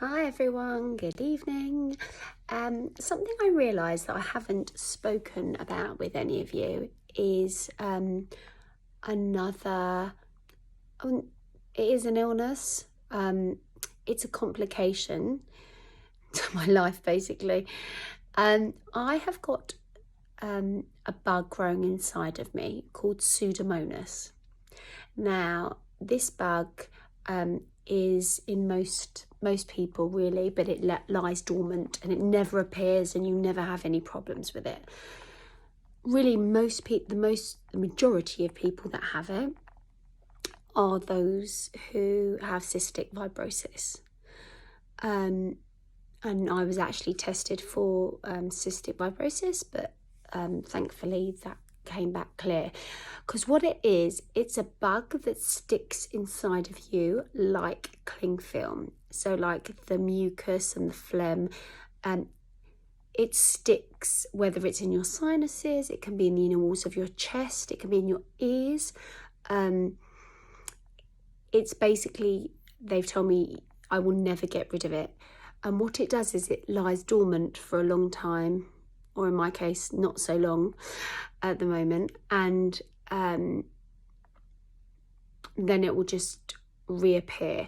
Hi everyone, good evening. Something I realised that I haven't spoken about with any of you is another, it is an illness. It's a complication to my life basically. I have got a bug growing inside of me called Pseudomonas. Now, this bug is in most people really, but it lies dormant and it never appears and you never have any problems with it. Really, the majority of people that have it are those who have cystic fibrosis. And I was actually tested for cystic fibrosis, but thankfully that came back clear. Because what it is, it's a bug that sticks inside of you like cling film. So like the mucus and the phlegm, it sticks, whether it's in your sinuses, it can be in the inner walls of your chest, it can be in your ears. It's basically, they've told me I will never get rid of it. And what it does is it lies dormant for a long time, or in my case, not so long at the moment. And then it will just reappear.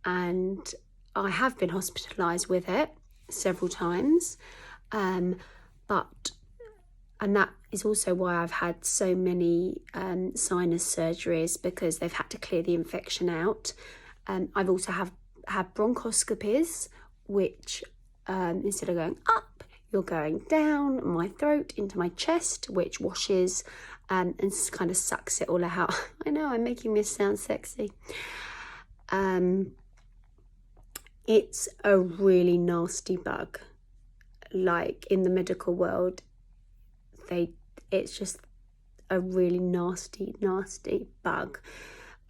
And I have been hospitalised with it several times. And that is also why I've had so many sinus surgeries, because they've had to clear the infection out. I've also had bronchoscopies, which instead of going up, you're going down my throat into my chest, which washes and kind of sucks it all out. I know, I'm making this sound sexy. It's a really nasty bug. Like in the medical world, it's just a really nasty bug.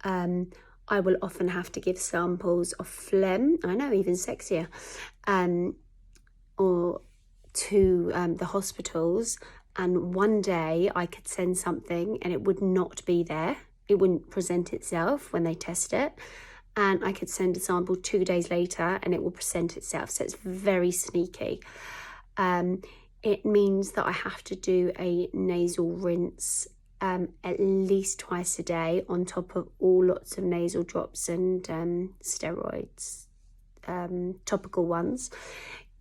I will often have to give samples of phlegm, I know, even sexier, or to the hospitals, and one day I could send something and it would not be there. It wouldn't present itself when they test it. And I could send a sample 2 days later and it will present itself. So it's very sneaky. It means that I have to do a nasal rinse at least twice a day, on top of all lots of nasal drops and steroids, topical ones.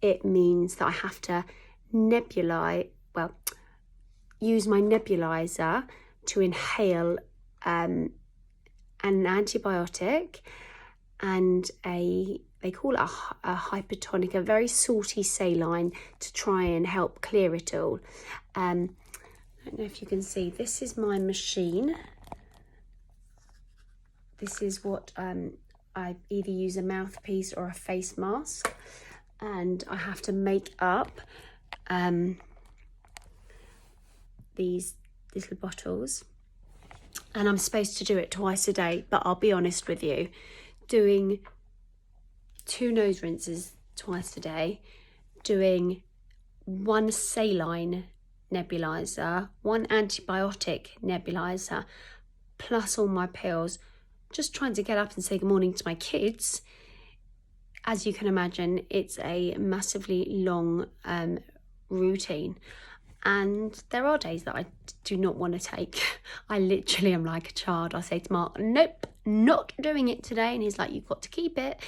It means that I have to use my nebulizer to inhale an antibiotic and they call it a hypertonic, a very salty saline, to try and help clear it all. I don't know if you can see, this is my machine. This is what I either use a mouthpiece or a face mask, and I have to make up these little bottles, and I'm supposed to do it twice a day. But I'll be honest with you, doing 2 nose rinses twice a day, doing 1 saline nebulizer, 1 antibiotic nebulizer, plus all my pills, just trying to get up and say good morning to my kids. As you can imagine, it's a massively long routine. And there are days that I do not want to take. I literally am like a child. I say to Mark, nope, not doing it today. And he's like, you've got to keep it,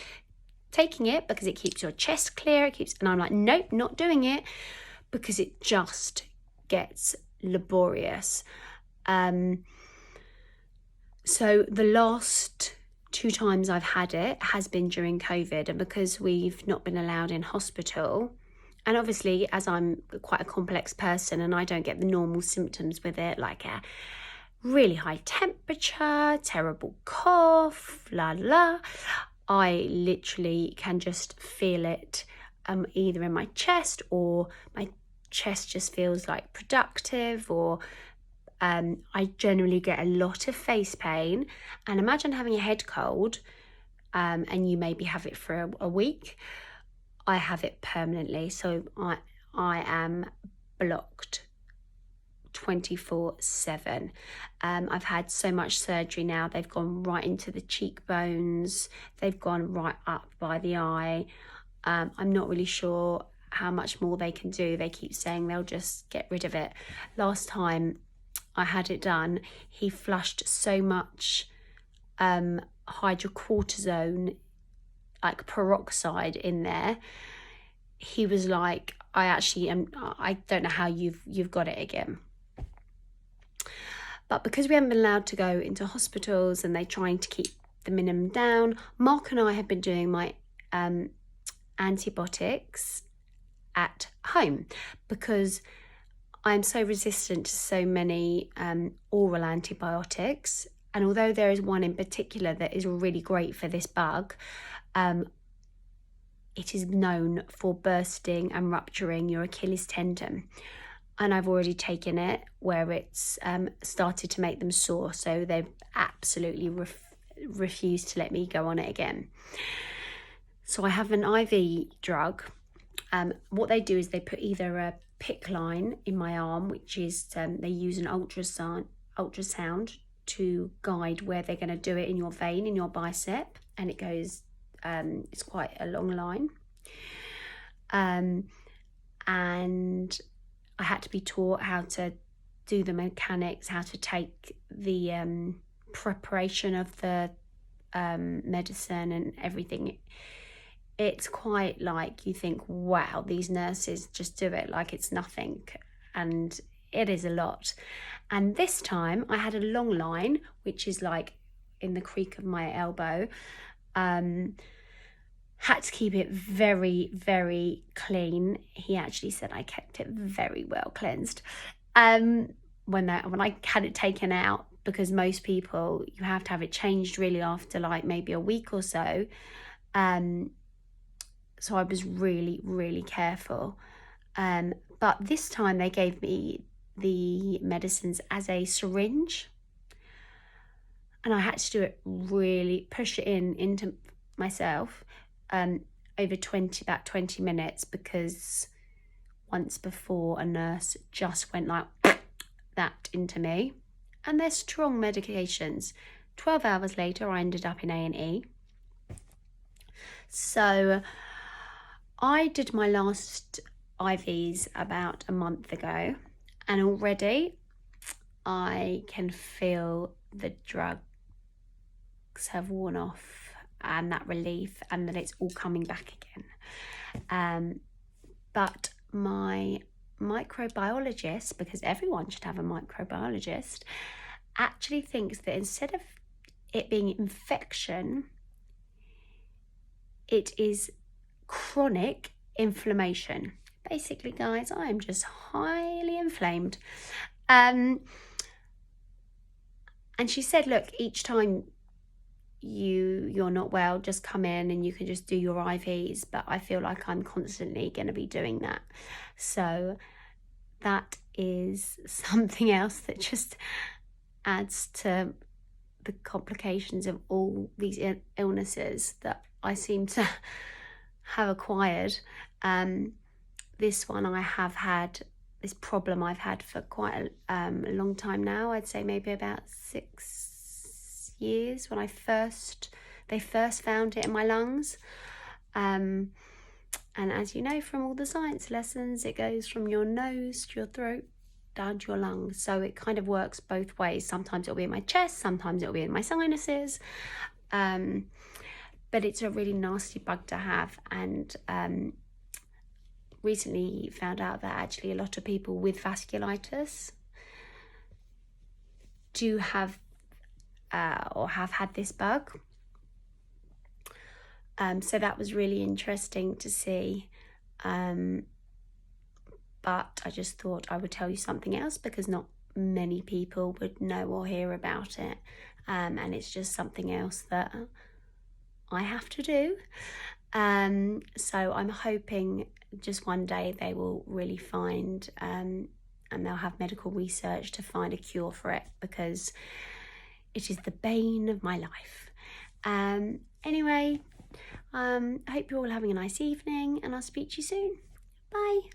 taking it, because it keeps your chest clear. And I'm like, nope, not doing it, because it just gets laborious. So the last 2 times I've had it has been during COVID, and because we've not been allowed in hospital, and obviously as I'm quite a complex person and I don't get the normal symptoms with it, like a really high temperature, terrible cough, I literally can just feel it either in my chest, or my chest just feels like productive, or I generally get a lot of face pain. And imagine having a head cold and you maybe have it for a week. I have it permanently, so I am blocked 24/7. I've had so much surgery now. They've gone right into the cheekbones. They've gone right up by the eye. I'm not really sure how much more they can do. They keep saying they'll just get rid of it. Last time I had it done, he flushed so much hydrocortisone, like peroxide, in there. He was like, I don't know how you've got it again. But because we haven't been allowed to go into hospitals and they're trying to keep the minimum down, Mark and I have been doing my antibiotics at home because I'm so resistant to so many oral antibiotics. And although there is one in particular that is really great for this bug, it is known for bursting and rupturing your Achilles tendon. And I've already taken it where it's started to make them sore. So they've absolutely refused to let me go on it again. So I have an IV drug. What they do is they put either a PICC line in my arm, which is they use an ultrasound to guide where they're going to do it in your vein, in your bicep. And it goes, it's quite a long line. And I had to be taught how to do the mechanics, how to take the preparation of the medicine and everything. It's quite like you think, wow, these nurses just do it like it's nothing. And it is a lot. And this time I had a long line, which is like in the creak of my elbow. Had to keep it very, very clean. He actually said I kept it very well cleansed when I had it taken out, because most people, you have to have it changed really after like maybe a week or so. So I was really, really careful. But this time they gave me the medicines as a syringe. And I had to do it really, push it into myself over about 20 minutes, because once before a nurse just went like that into me. And they're strong medications. 12 hours later, I ended up in A&E. So I did my last IVs about a month ago, and already I can feel the drugs have worn off, and that relief, and that it's all coming back again. But my microbiologist, because everyone should have a microbiologist, actually thinks that instead of it being infection, it is chronic inflammation. Basically, guys, I am just highly inflamed. And she said, look, each time you're not well, just come in and you can just do your IVs. But I feel like I'm constantly going to be doing that. So that is something else that just adds to the complications of all these illnesses that I seem to have acquired. This one I have had, this problem I've had for quite a long time now. I'd say maybe about 6 years when they first found it in my lungs. And as you know from all the science lessons, it goes from your nose to your throat down to your lungs. So it kind of works both ways. Sometimes it'll be in my chest, sometimes it'll be in my sinuses. But it's a really nasty bug to have. And recently found out that actually a lot of people with vasculitis do have or have had this bug. So that was really interesting to see. But I just thought I would tell you something else, because not many people would know or hear about it. And it's just something else that I have to do. So I'm hoping just one day they will really find, and they'll have medical research to find a cure for it, because it is the bane of my life. Anyway, I hope you're all having a nice evening, and I'll speak to you soon. Bye.